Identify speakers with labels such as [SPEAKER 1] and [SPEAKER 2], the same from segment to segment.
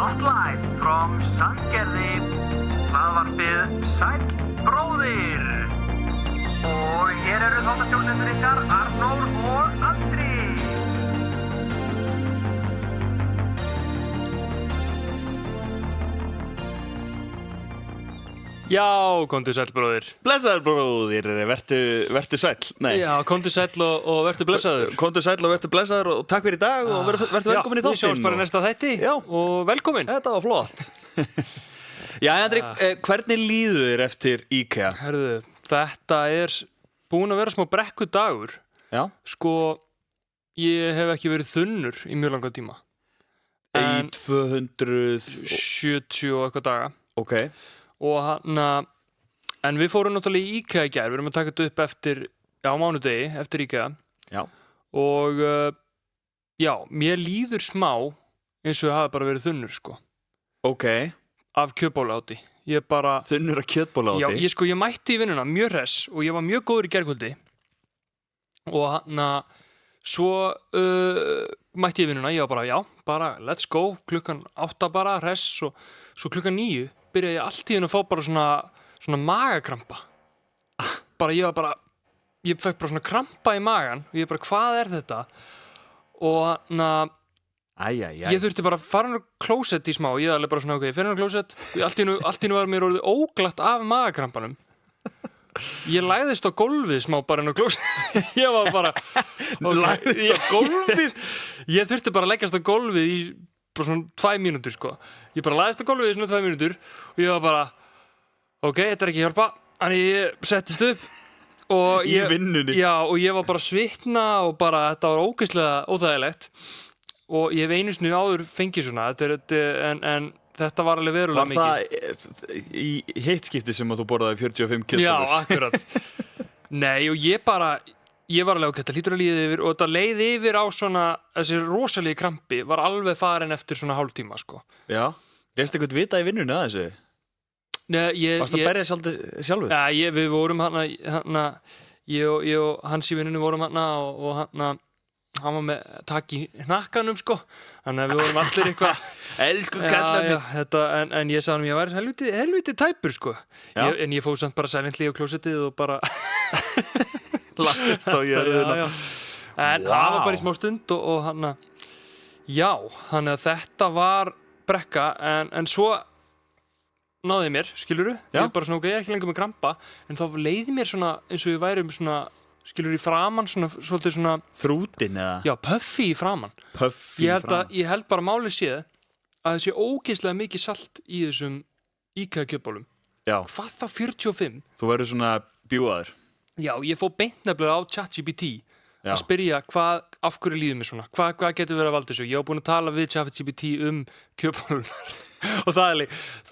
[SPEAKER 1] Not live from Sandgerði, hlaðvarpið Sæll bróðir. Og hér eru þáttastjórnendur ykkar, Arnór og Andri.
[SPEAKER 2] Já, komdu sæll bróðir.
[SPEAKER 3] Blessaður bróðir, vertu sæll. Nei.
[SPEAKER 2] Já, komdu sæll og vertu blessaður.
[SPEAKER 3] Komdu sæll og vertu blessaður og takk fyrir í dag og vertu velkomin í þáttinn.
[SPEAKER 2] Við sjáumst bara næsta þætti og velkomin.
[SPEAKER 3] Þetta var flott. Já, Andri, hvernig líður þér eftir IKEA?
[SPEAKER 2] Herðu, þetta búin að vera smá brekkudagur.
[SPEAKER 3] Já.
[SPEAKER 2] Sko, ég hef ekki verið þunnur í mjög langa tíma.
[SPEAKER 3] Í
[SPEAKER 2] 270 og eitthvað daga.
[SPEAKER 3] Ok.
[SPEAKER 2] Og en við fórum náttúrulega í IKEA í gær, við erum að taka þetta upp eftir, mánudegi, eftir IKEA.
[SPEAKER 3] Já.
[SPEAKER 2] Og mér líður smá eins og ég hafi bara verið þunnur, sko.
[SPEAKER 3] Ok.
[SPEAKER 2] Af kjötbólaáti. Ég bara...
[SPEAKER 3] Þunnur af kjötbólaáti?
[SPEAKER 2] Já, ég mætti í vinnuna mjög hress og ég var mjög góður í gærkvöldi. Og svo mætti ég í vinnuna, ég var bara, let's go, klukkan 8 bara, hress, og svo klukkan 9 byrjaði ég allt í hennu að fá bara svona magakrampa. Ég fekk bara svona krampa í magan og ég bara, hvað er þetta? Og ég þurfti bara að fara inn á klósett í smá, ég alveg bara svona, ok, ég fer inn á klósett, allt í hennu var mér orðið óglatt af magakrampanum. Ég læðist á gólfið smá bara inn á klósett. Ég var bara...
[SPEAKER 3] Læðist á gólfið?
[SPEAKER 2] Ég þurfti bara að leggjast á gólfið í bara svona 2 mínútur, sko. Ég bara læðist á gólfið í svona 2 mínútur og ég var bara, ok, þetta ekki hjálpa. Þannig ég settist upp og
[SPEAKER 3] í vinnunni.
[SPEAKER 2] Já, og ég var bara svitna og bara, þetta var ógeðslega óþægilegt. Og ég hef einu sinni áður fengið svona, en þetta var alveg verulega mikið.
[SPEAKER 3] Var það í hitt skipti sem að þú borðaði 45 kjötbollur?
[SPEAKER 2] Já, akkurat. Nei, og ég var alveg, ok, þetta hlýtur að líða yfir og þetta leið yfir á svona, þessi rosalegi krampi var alveg farin eftir svona hálftíma, sko.
[SPEAKER 3] Já, gerst eitthvað vita í vinnunni að þessu?
[SPEAKER 2] Nei,
[SPEAKER 3] Varst að berja sjálfur?
[SPEAKER 2] Já, við vorum ég og hans í vinnunni vorum og hann var með takk í hnakkanum, sko. Þannig að við vorum allir eitthvað
[SPEAKER 3] Elsku kallandi.
[SPEAKER 2] En ég sagði hann, ég var helviti tæpur, sko. En ég fóð samt bara silently á klósettið og bara lagst á jörðina. En það var bara í smá stund og þannig að þetta var brekka, en svo náði mér, skilurðu? Ég bara svona, ok, ég er ekki lengur með krampa, en þá leiði mér svona, eins og við værum svona, skilurðu, í framan, svona, svolítið svona...
[SPEAKER 3] Þrútin, eða?
[SPEAKER 2] Já, puffy í framan.
[SPEAKER 3] Puffy í framan.
[SPEAKER 2] Ég held bara málið séð að það sé ógeðslega mikið salt í þessum IKEA kjötbólum.
[SPEAKER 3] Já.
[SPEAKER 2] Hvað þá 45?
[SPEAKER 3] Þú verður svona bjúaður.
[SPEAKER 2] Já, ég fór beint nefnilega á ChatGPT að spyrja af hverju líður mér svona, hvað getur verið að valda þessu. Ég var búin að tala við ChatGPT kjötbólunar og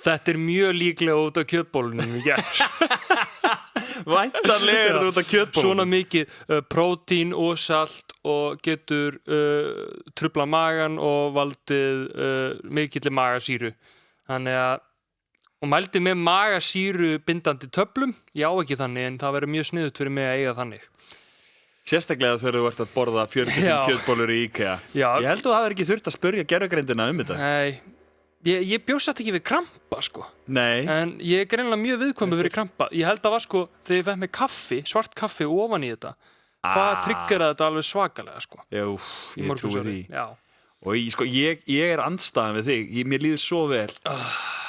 [SPEAKER 2] þetta mjög líklega út af kjötbólunum í gær.
[SPEAKER 3] Væntanlega er þetta út af kjötbólunum.
[SPEAKER 2] Svona mikið prótín og salt og getur truflað magan og valdið mikilli magasýru. Þannig að og mældi með magasýru bindandi töflum. Já, ekki þannig, en það verður mjög sniðugt fyrir mig að eiga þannig.
[SPEAKER 3] Sérstaklega þegar þú ert að borða 40 kjötbollur í IKEA. Já. Ég held þú hafðir ekki þurft að spyrja gervigreindina þetta.
[SPEAKER 2] Nei, ég bjóst þetta ekki við krampa, sko.
[SPEAKER 3] Nei.
[SPEAKER 2] En ég er greinilega mjög viðkvæmur fyrir krampa. Ég held að var, sko, þegar ég fekk með kaffi, svart kaffi ofan í þetta, það triggeraði þetta alveg svakalega, sko.
[SPEAKER 3] Jú, ég trúi því.
[SPEAKER 2] Já.
[SPEAKER 3] Og ég er andstæðan við þig. Mér líður svo vel.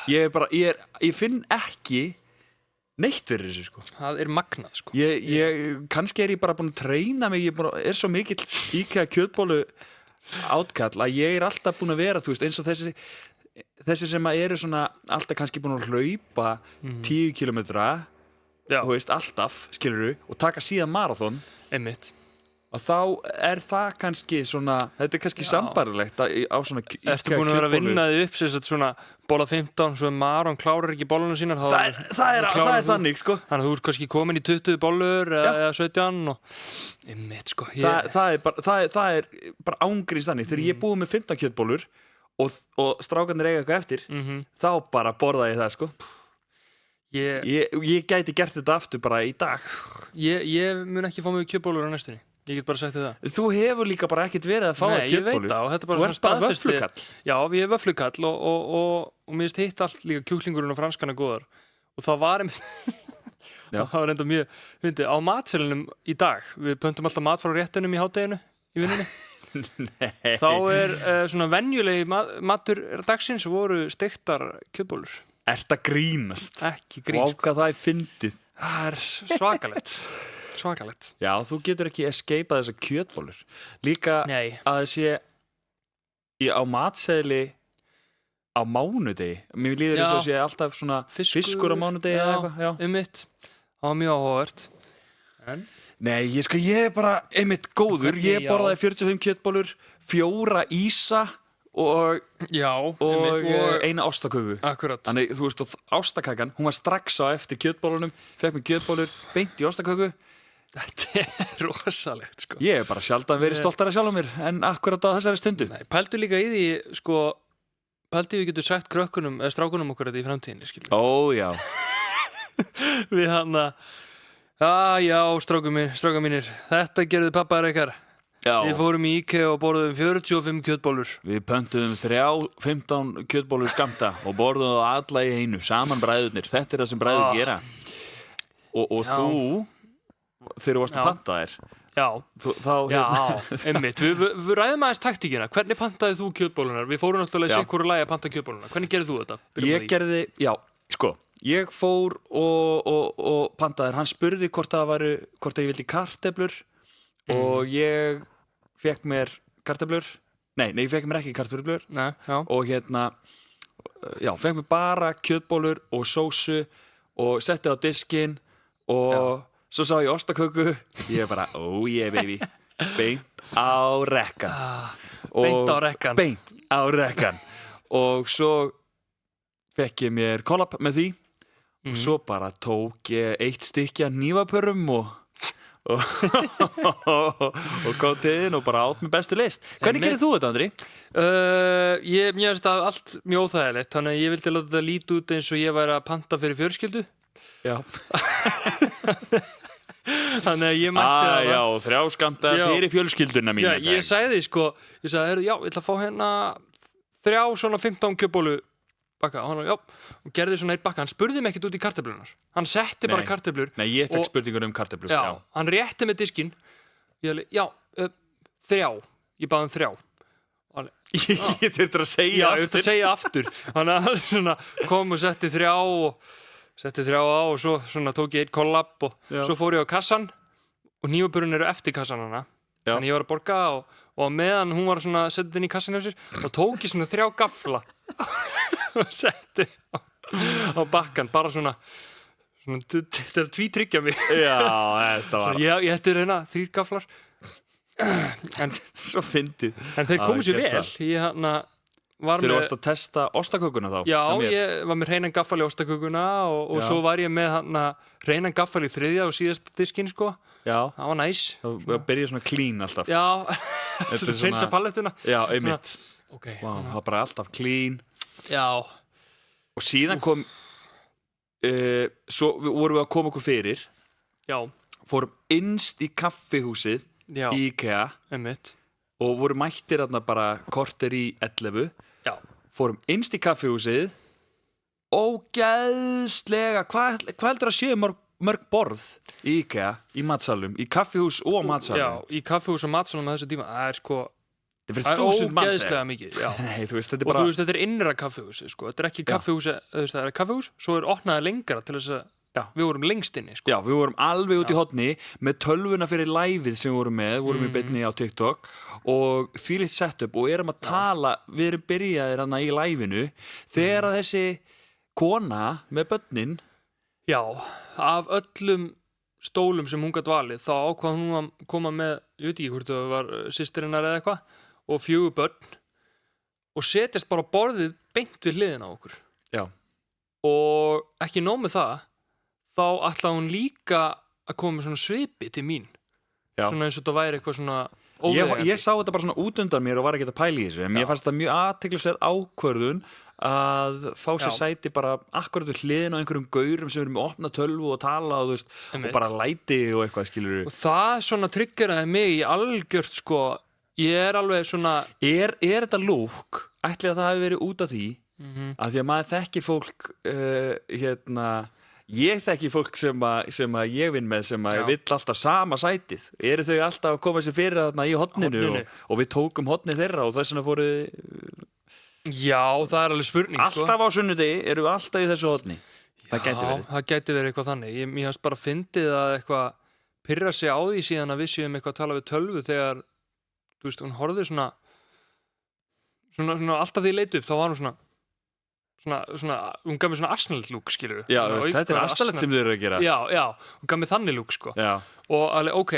[SPEAKER 3] Ég finn ekki neitt fyrir þessu, sko. Það
[SPEAKER 2] er magnað, sko.
[SPEAKER 3] Kannski er ég bara búin að treyna mig, er svo mikill IKEA kjötbollu átkall að ég er alltaf búin að vera, þú veist, eins og þessi sem eru svona alltaf kannski búin að hlaupa 10 kilometra, þú veist, alltaf, skilurðu, og taka síðan marathon.
[SPEAKER 2] Einmitt.
[SPEAKER 3] Og þá er það kannski svona, þetta er kannski sambarlegt á svona IKEA kjötbollu.
[SPEAKER 2] Ertu búin að vera að vinna þig upp, sem svona bolla 15, svo Maron klárar ekki bolluna sínar.
[SPEAKER 3] Það er þannig, sko.
[SPEAKER 2] Þannig að þú ert kannski komin í 20 bollur eða 17 og... Einmitt, sko.
[SPEAKER 3] Það er bara ángríns þannig. Þegar ég er búið með 15 kjötbollur og strákarnir eiga eitthvað eftir, þá bara borða ég það, sko. Ég gæti gert þetta aftur bara í dag.
[SPEAKER 2] Ég mun ekki fá mig kjötbollur á næstunni. Ég get bara sagt þér það.
[SPEAKER 3] Þú hefur líka bara ekkert verið að fá
[SPEAKER 2] Nei, ég veit
[SPEAKER 3] kjötbollur.
[SPEAKER 2] það og þetta er bara
[SPEAKER 3] Þú ert bara vöfflukall.
[SPEAKER 2] Já, ég er vöfflukall og mér finnst hitt allt líka kjúklingurinn og franskana góðar og það var það var enda mjög fyndið á matseðlinum í dag. Við pöntum alltaf mat frá réttunum í hádeginu í vinnunni.
[SPEAKER 3] Nei.
[SPEAKER 2] Þá svona venjulegi matur dagsins voru steiktar kjötbollur.
[SPEAKER 3] Ert að grínast?
[SPEAKER 2] Ekki grín.
[SPEAKER 3] Og hvað það er fyndið.
[SPEAKER 2] Það er svakalegt. Svakalegt.
[SPEAKER 3] Já, þú getur ekki eskeipað þessar kjötbollur. Líka
[SPEAKER 2] Nei.
[SPEAKER 3] að það sé á matseðli á mánudegi. Mér líður þess að sé alltaf svona fiskur á mánudegi eða eitthvað. Já,
[SPEAKER 2] einmitt. Það var mjög áhugavert. En?
[SPEAKER 3] Nei, ég er bara einmitt góður. Ég borðaði 45 kjötbollur, 4 ísa og eina ostaköku.
[SPEAKER 2] Akkurat.
[SPEAKER 3] Þannig, þú veist, ostakakan, hún var strax á eftir kjötbollunum, fekk mér kjötbollur, beint í ostaköku.
[SPEAKER 2] Þetta er rosalegt, sko.
[SPEAKER 3] Ég hef bara sjaldan verið stoltara sjálf á mér en akkurat á þessari stundu.
[SPEAKER 2] Nei, pældu líka í því, sko, pældu við getum sagt krökkunum, eða strákunum okkur þetta í framtíðinni, skiljum.
[SPEAKER 3] Ó, já.
[SPEAKER 2] Við já, strákar mínir, þetta gerðu pappaðar ykkar.
[SPEAKER 3] Já.
[SPEAKER 2] Við fórum í IKEA og borðum 45 kjötbollur.
[SPEAKER 3] Við pöntuðum 15 kjötbollur skamta og borðum það alla í einu, saman bræðurnir. Þetta er það sem bræður gera. Og þú, þegar þú varst að panta þér.
[SPEAKER 2] Já,
[SPEAKER 3] já,
[SPEAKER 2] einmitt. Við ræðum aðeins taktíkina. Hvernig pantaði þú kjötbollunar? Við fórum náttúrulega í sikkur lagi að panta kjötbollunar. Hvernig gerði þú þetta?
[SPEAKER 3] Ég fór og pantaði þér. Hann spurði hvort ég vildi kartöflur og ég fekk mér kartöflur. Nei, ég fekk mér ekki kartöflur.
[SPEAKER 2] Nei, já.
[SPEAKER 3] Og fekk mér bara kjötbollur og sósu og setti á diskinn og svo sá ég ostaköku. Ég bara, oh yeah baby, beint á rekkan. Beint á rekkan. Og svo fekk ég mér kollab með því og svo bara tók ég 1 stykki af hnífapörum og kom til inn og bara át með bestu list. Hvernig gerir þú þetta, Andri?
[SPEAKER 2] Mér finnst það allt mjög óþægilegt, þannig að ég vildi láta þetta líta út eins og ég væri að panta fyrir fjölskyldu.
[SPEAKER 3] Já.
[SPEAKER 2] Þannig að ég mætti
[SPEAKER 3] já, 3 skammta fyrir fjölskylduna mína.
[SPEAKER 2] Já, ég sagði já, ég ætla að fá hérna 3 svona 15 kjötbollu bakka og gerði svona 1 bakka. Hann spurði mig ekkert út í kartöflunar. Hann setti bara kartöflur.
[SPEAKER 3] Nei, ég fekk spurningur kartöflur.
[SPEAKER 2] Já, hann rétti með diskinn. Ég 3. Ég baði 3.
[SPEAKER 3] Ég þurfti að segja
[SPEAKER 2] aftur. Já, ég þurfti að segja aftur. Þannig að hann kom og setti 3 á og svo svona tók ég 1 kollab og svo fór ég á kassan og hnífapörin eru eftir kassan hana. Þannig ég var að borga og meðan hún var svona að setja inn í kassan hjá sér þá tók ég svona 3 gafla og setti á bakkan bara svona þetta er tvítryggja mig.
[SPEAKER 3] Já, þetta var
[SPEAKER 2] ég ætti reyna 3 gaflar en
[SPEAKER 3] svo fyndið.
[SPEAKER 2] En þeir komu sér vel.
[SPEAKER 3] Þeir varst að testa ostakökuna þá?
[SPEAKER 2] Já, ég var með hreinan gaffal í ostakökuna og svo var ég með hreinan gaffal í 3. og síðasta diskinn, sko.
[SPEAKER 3] Já.
[SPEAKER 2] Það var næs.
[SPEAKER 3] Það byrjaði svona clean alltaf.
[SPEAKER 2] Já, þetta hreinsa pallettuna.
[SPEAKER 3] Já, einmitt.
[SPEAKER 2] Okay.
[SPEAKER 3] Wow, það var bara alltaf clean.
[SPEAKER 2] Já.
[SPEAKER 3] Og síðan kom svo vorum við að koma okkur fyrir.
[SPEAKER 2] Já.
[SPEAKER 3] Fórum innst í kaffihúsið í IKEA.
[SPEAKER 2] Einmitt.
[SPEAKER 3] Og vorum mættir þarna bara korter í 11.
[SPEAKER 2] Já.
[SPEAKER 3] Fórum innst í kaffihúsið. Ógeðslega. Hvað heldur að séu mörg borð í IKEA, í matsalum, í kaffihús og matsalum?
[SPEAKER 2] Já, í kaffihús og matsalum að þessu tíma. Það er sko
[SPEAKER 3] það er
[SPEAKER 2] ógeðslega mikið.
[SPEAKER 3] Nei, þú veist, þetta er
[SPEAKER 2] bara...
[SPEAKER 3] bara...
[SPEAKER 2] Og þú veist, þetta er innra kaffihúsi, sko. Þetta er ekki kaffihúsi, það er kaffihús, svo er opnaði lengra til þess að við vorum lengst inni, sko.
[SPEAKER 3] Já, við vorum alveg út í horni með tölvuna fyrir liveið sem við vorum með, vorum í beinni á TikTok og fílitt setup og erum að tala, við erum byrjaðir hana í liveinu þegar að þessi kona með börnin.
[SPEAKER 2] Já, af öllum stólum sem hún gat valið, þá ákvað hún að koma með, ég veit ekki hvort það var systirinnar eða eitthvað, og 4 börn og setjast bara á borðið beint við hliðina á okkur.
[SPEAKER 3] Já.
[SPEAKER 2] Og ekki nóg með það, þá ætlaði hún líka að koma með svona svipi til mín. Já. Svona eins og þetta væri eitthvað svona
[SPEAKER 3] ég sá þetta bara svona út undan mér og var ekki að pæla í þessu en mér fannst það mjög athyglisverð ákvörðun að fá sér sæti bara akkurat við hliðin á einhverjum gaurum sem eru með opna tölvu og tala og, og bara læti og eitthvað skilur
[SPEAKER 2] og það svona triggeraði mig í algjört sko, ég alveg svona
[SPEAKER 3] er þetta lúk, ætli að það hafi verið út af því af því að maður þekkir fólk ég þekki fólk sem að ég vinn með sem að vill alltaf sama sætið eru þau alltaf að koma sér fyrir þarna í horninu og við tókum hornið þeirra og þess vegna fóru
[SPEAKER 2] já, það er alveg spurning
[SPEAKER 3] alltaf á sunnudegi eru alltaf í þessu horni það
[SPEAKER 2] gæti verið eitthvað þannig ég hans bara fyndið að eitthvað pirra sig á því síðan að við séum eitthvað að tala við tölvu þegar, þú veist, hún horfði svona alltaf því ég leit upp þá var hún svona hún gaf mér svona Arsenal look, skilur
[SPEAKER 3] já, þetta er Arsenal sem þau eru að gera
[SPEAKER 2] já, hún gaf mér þannig look, sko
[SPEAKER 3] já.
[SPEAKER 2] Og alveg, ok,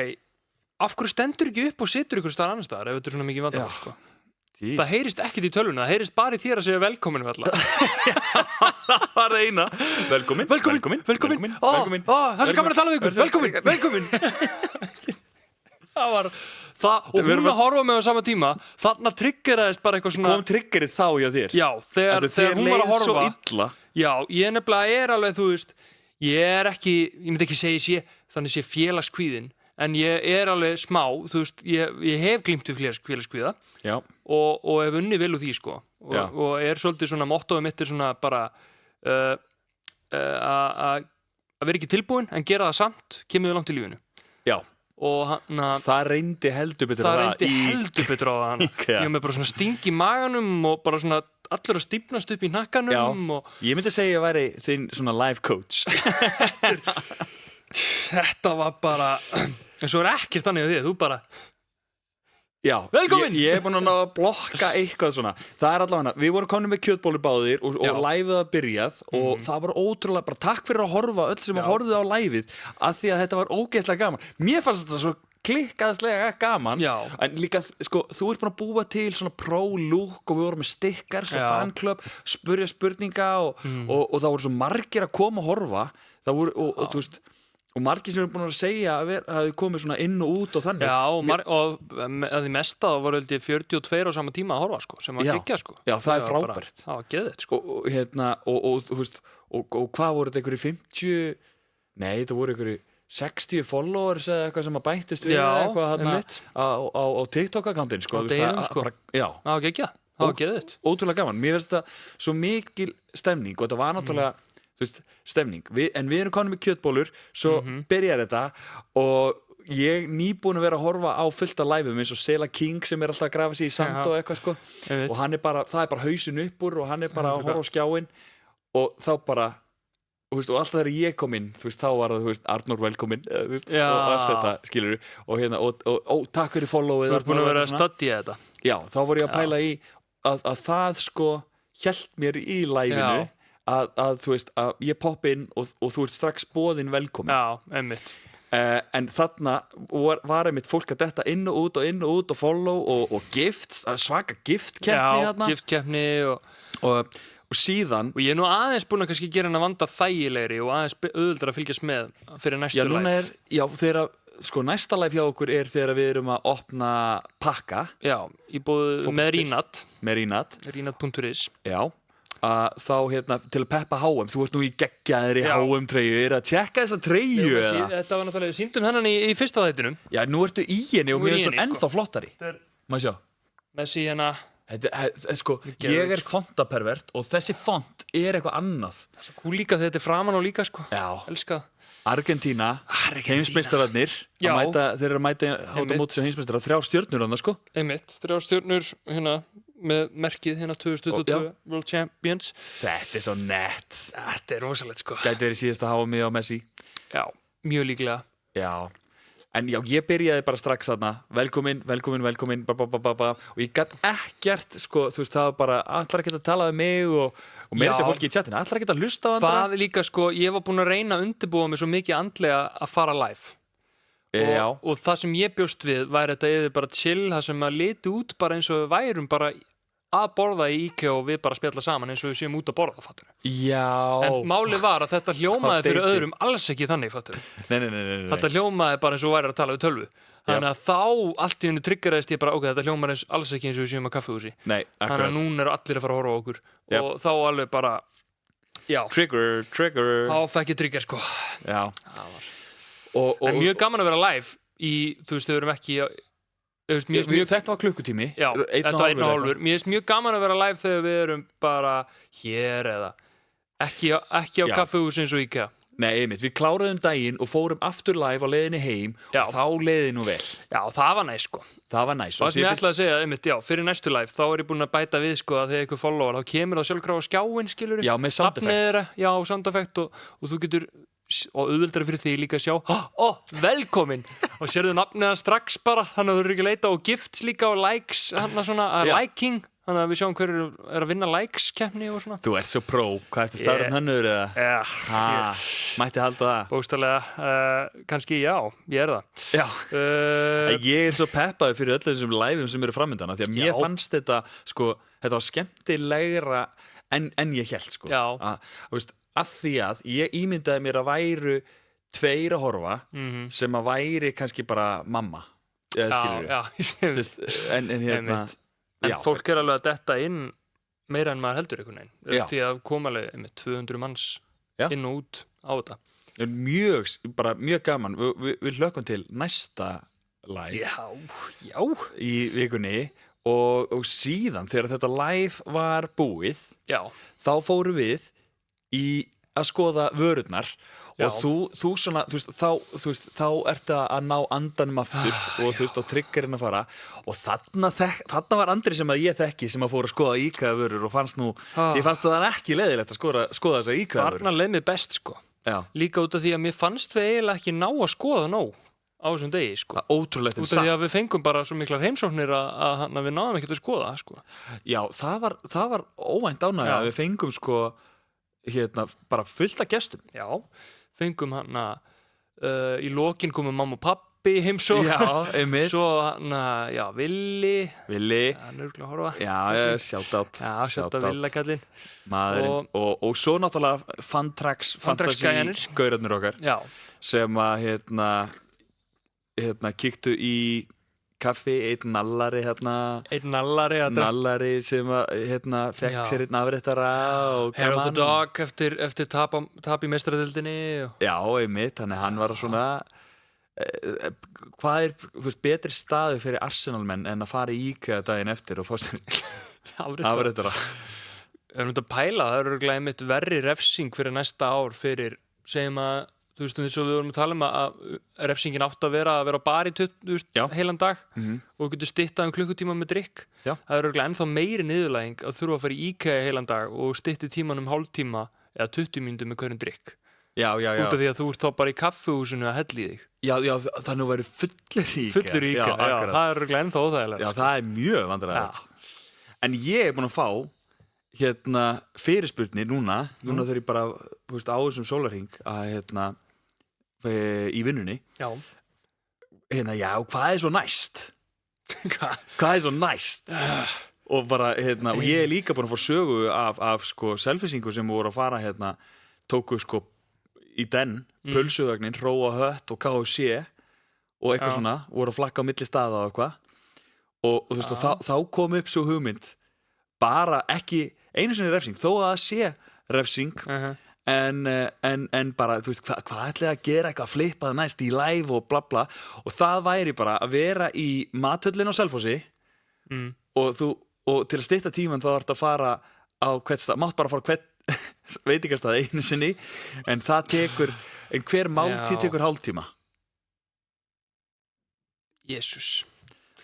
[SPEAKER 2] af hverju stendur ekki upp og situr ykkur staðar annars staðar ef þetta er svona mikið vandamál, sko það heyrist ekkert í tölvuna, það heyrist bara í þér að segja velkomin
[SPEAKER 3] það var það eina velkomin
[SPEAKER 2] það er svo gaman að tala við ykkur, velkomin það var það, og hún að horfa með á sama tíma þarna triggeraðist bara eitthvað svona
[SPEAKER 3] kom triggerið þá hjá þér
[SPEAKER 2] já, þegar hún var að horfa já, ég nefnilega alveg, þú veist ég myndi ekki segja þannig sé félagskvíðin en ég alveg smá, þú veist ég hef glímt við félagskvíða og hef unnið vel úr því, sko og svolítið svona mottóið mitt svona bara að vera ekki tilbúin en gera það samt, kemur við langt í lífinu
[SPEAKER 3] já
[SPEAKER 2] og
[SPEAKER 3] það reyndi heldur betur á það
[SPEAKER 2] ég var með bara svona sting í maganum og bara svona allur að stífnast upp í hnakkanum
[SPEAKER 3] ég myndi segja að ég væri þinn svona life coach
[SPEAKER 2] þetta var bara en svo ekkert þannig að því, þú bara
[SPEAKER 3] já, velkomin! Ég búin að blokka eitthvað svona það allavega, við vorum komin með kjötbólur báðir og liveið að byrjað og það var ótrúlega bara takk fyrir að horfa öll sem að horfið á liveið af því að þetta var ógeðslega gaman mér fannst þetta svo klikkaðslega gaman en líka, sko, þú ert búin að búa til svona pro-look og við vorum með stickers og fanclub, spurja spurninga og það voru svo margir að koma og horfa það voru, og þú veist og margir sem eru búin að segja að hafi komið svona inn og út og þannig
[SPEAKER 2] já, og að því mesta þá voru 42 á sama tíma að horfa, sko, sem að kikja, sko
[SPEAKER 3] já, það er frábært
[SPEAKER 2] það var geðveikt, sko
[SPEAKER 3] og þú veist, og hvað voru þetta einhverju 50 nei, þetta voru einhverju 60 followers eða eitthvað sem að bættust við eitthvað þarna á TikTok-akkántin, sko
[SPEAKER 2] það var geggja, það var geðveikt
[SPEAKER 3] ótrúlega gaman, mér finnst þetta svo mikil stemning og þetta var náttúrulega þú veist, stemning, en við erum konum með kjötbólur svo byrjar þetta og ég nýbúin að vera að horfa á fullt af liveum eins og Sela King sem er alltaf að grafa sig í sand og eitthvað, sko og hann það er bara hausin uppur og hann er bara að horfa á skjáin og þá bara og alltaf þegar ég kom inn, þú veist, þá var það Arnór velkomin, þú veist, og allt þetta skilur og takk fyrir followið
[SPEAKER 2] þú ert búin að vera að studja þetta
[SPEAKER 3] já, þá voru ég að pæla í að það, sko, hélt mér í liveinu að þú veist, að ég popp inn og þú ert strax boðin velkomin
[SPEAKER 2] einmitt
[SPEAKER 3] en þarna var einmitt fólk að detta inn og út og follow og gifts, svaka giftkeppni þarna
[SPEAKER 2] giftkeppni
[SPEAKER 3] og síðan
[SPEAKER 2] og ég nú aðeins búin að kannski gera hann að vanda þægilegri og aðeins auðvitað að fylgjast með fyrir næstu live
[SPEAKER 3] þegar sko næsta live hjá okkur er þegar við erum að opna pakka
[SPEAKER 2] í búið með Rínat.is
[SPEAKER 3] þá til að peppa H&M þú ert nú í geggjaðri H&M treyju er að tjekka þessa treyju
[SPEAKER 2] þetta var náttúrulega síndum hennan í fyrsta þættinum
[SPEAKER 3] já, nú ertu í henni og mér finnst hún ennþá flottari maður sjá
[SPEAKER 2] Messi hérna
[SPEAKER 3] sko, ég er fontapervert og þessi font er eitthvað annað
[SPEAKER 2] það er svo cool líka þegar þetta er framan og líka, sko elska
[SPEAKER 3] Argentína, heimsmeistararnir þeir eru að mæta hátta móti sem heimsmeistarar 3 stjörnur annað, sko
[SPEAKER 2] einmitt, 3 stjörnur hérna með merkið hérna 2022 World Champions
[SPEAKER 3] þetta er svo nett
[SPEAKER 2] þetta er rosalegt, sko
[SPEAKER 3] gæti verið síðasta H&M á Messi
[SPEAKER 2] já, mjög líklega
[SPEAKER 3] en já, ég byrjaði bara strax þarna velkomin og ég gæti ekkert, sko, þú veist, það var bara allar ekki að tala við mig og meira sér fólki í chatinu, allar ekki að hlusta á andra
[SPEAKER 2] það líka, sko, ég var búin að reyna að undirbúa mig svo mikið andlega að fara live og það sem ég bjóst við væri þetta eða bara chill, það sem að liti út bara eins og við værum bara að borða í IKEA og við bara spjalla saman eins og við séum út að borða, fattur en málið var að þetta hljómaði fyrir öðrum alls ekki þannig, fattur
[SPEAKER 3] nei.
[SPEAKER 2] Þetta hljómaði bara eins og væri að tala við tölvu þannig að þá allt í hennu triggeraðist ég bara, ok, þetta hljómar alls ekki eins og við séum að kaffihúsi.
[SPEAKER 3] Nei,
[SPEAKER 2] Þannig
[SPEAKER 3] akkurat.
[SPEAKER 2] að núna eru allir að fara að horfa á okkur og þá alveg bara, já,
[SPEAKER 3] Trigger.
[SPEAKER 2] þá fekk ég trigger, sko.
[SPEAKER 3] Já.
[SPEAKER 2] En mjög gaman að vera live í, þú veist, þau erum ekki,
[SPEAKER 3] Þetta var klukkutími.
[SPEAKER 2] Já, þetta var 1,5. Mér finnst mjög gaman að vera live þegar við erum bara hér eða ekki á kaffihúsi eins og IKEA.
[SPEAKER 3] Nei, einmitt, við kláruðum daginn og fórum aftur live á leiðinni heim og þá leiði nú vel.
[SPEAKER 2] Já, það var næs, sko.
[SPEAKER 3] Það var næs.
[SPEAKER 2] Og það sem ég ætlaði að segja, einmitt, já, fyrir næstu live, þá er ég búinn að bæta við, sko, að þegar ykkur follower, þá kemur það sjálfkrafa á skjáinn, skilurðu.
[SPEAKER 3] Já, með sound effect.
[SPEAKER 2] Já, sound effect og þú getur, og auðveldara fyrir því líka að sjá, velkomin, og sérðu nafnið hann strax bara, þannig að þú eru ekki að leita og gifts líka og likes, hann svona, liking. Þannig að við sjáum hver er að vinna likes-keppni og svona.
[SPEAKER 3] Þú ert svo pró. Hvað ertu stafræn hönnur eða?
[SPEAKER 2] Já.
[SPEAKER 3] Mætti halda það.
[SPEAKER 2] Bókstaflega, kannski já, ég er það.
[SPEAKER 3] Já. Ég er svo peppaður fyrir öll þessum liveum sem eru framöndana því að mér fannst þetta, sko, þetta var skemmtilegra en ég hélt, sko.
[SPEAKER 2] Já.
[SPEAKER 3] Þú veist, að því að ég ímyndaði mér að væru 2 að horfa sem að væri kannski bara mamma.
[SPEAKER 2] Já, ég
[SPEAKER 3] sé. En hérna...
[SPEAKER 2] En fólk er alveg að detta inn meira en maður heldur einhvern veginn. Því að koma alveg með 200 manns inn og út á þetta.
[SPEAKER 3] Mjög gaman. Við hlökkum til næsta live í vikunni og síðan þegar þetta live var búið þá fórum við í að skoða vörurnar og þú svona, þú veist, þá ertu að ná andanum aftur og þú veist, og triggerinn að fara og þarna var Andri sem að ég þekki sem að fór að skoða IKEA-vörur og fannst nú, ég fannst það ekki leiðilegt að skoða þessa IKEA-vörur.
[SPEAKER 2] Þarna leið mér best, sko. Já. Líka út af því að mér fannst við eiginlega ekki ná að skoða nóg á þessum degi, sko.
[SPEAKER 3] Ótrúlegt en
[SPEAKER 2] satt. Út af því að við fengum bara svo miklar heimsóknir að við náðum ekkert að skoða, sko. Já,
[SPEAKER 3] það var óvænt ánægja að við fengum, sko, bara fullt af gestum.
[SPEAKER 2] Já, fengum í lokin komum mamma og pappi heimsókn.
[SPEAKER 3] Já, einmitt.
[SPEAKER 2] Svo Villi. Hann er örugglega að horfa.
[SPEAKER 3] Já, shoutout.
[SPEAKER 2] Já, shoutout Villakallinn.
[SPEAKER 3] Maðurinn. Og svo náttúrulega Fantrax gaurarnir okkar. Já. Sem að kíktu í kaffi, einn nallari sem fekk sér einn afréttara og
[SPEAKER 2] Hair of the Dog eftir tap í meistaradeildinni
[SPEAKER 3] Já, einmitt, þannig hann var svona hvað er betri staður fyrir Arsenalmenn en að fara í IKEA daginn eftir og fá sér afréttara
[SPEAKER 2] Við erum að pæla, það eru einmitt verri refsing fyrir næsta ár fyrir, segjum að þú veist, eins og við vorum að tala að refsingin átt að vera á bar í heilan dag og getur styttað klukkutíma með drykk. Það er ennþá meiri niðurlæging að þurfa að fara í IKEA heilan dag og stytti tíman hálftíma eða 20 mínútur með hverjum drykk.
[SPEAKER 3] Já.
[SPEAKER 2] Út af því að þú ert þá bara í kaffihúsinu að hella í þig.
[SPEAKER 3] Já, þannig að verður fullur í IKEA.
[SPEAKER 2] Fullur í IKEA, já, það er ennþá óþægilegt.
[SPEAKER 3] Já, það er mjög vandræðilegt. En ég er búin að fá fyrirspurnir núna þegar ég bara á þessum sólarhring að í vinnunni hvað er svo næst hvað er svo næst og bara og ég er líka búin að fá sögu af sko selfisingu sem voru að fara tóku sko í den pulsuvagnin, Róa Hött og KFC og eitthvað svona voru að flakka á milli staða og eitthvað og þú veist og þá kom upp svo hugmynd bara ekki einu sinni refsing þó að það sé refsing en bara, þú veist, hvað ætlaði að gera eitthvað flippað næst í live og bla bla og það væri bara að vera í mathöllin á Selfossi og til að stytta tímann þá þarf að fara á hvert stað, mátt bara fara hvert veitingastað einu sinni en það tekur, hver máltíð tekur hálftíma
[SPEAKER 2] Jesús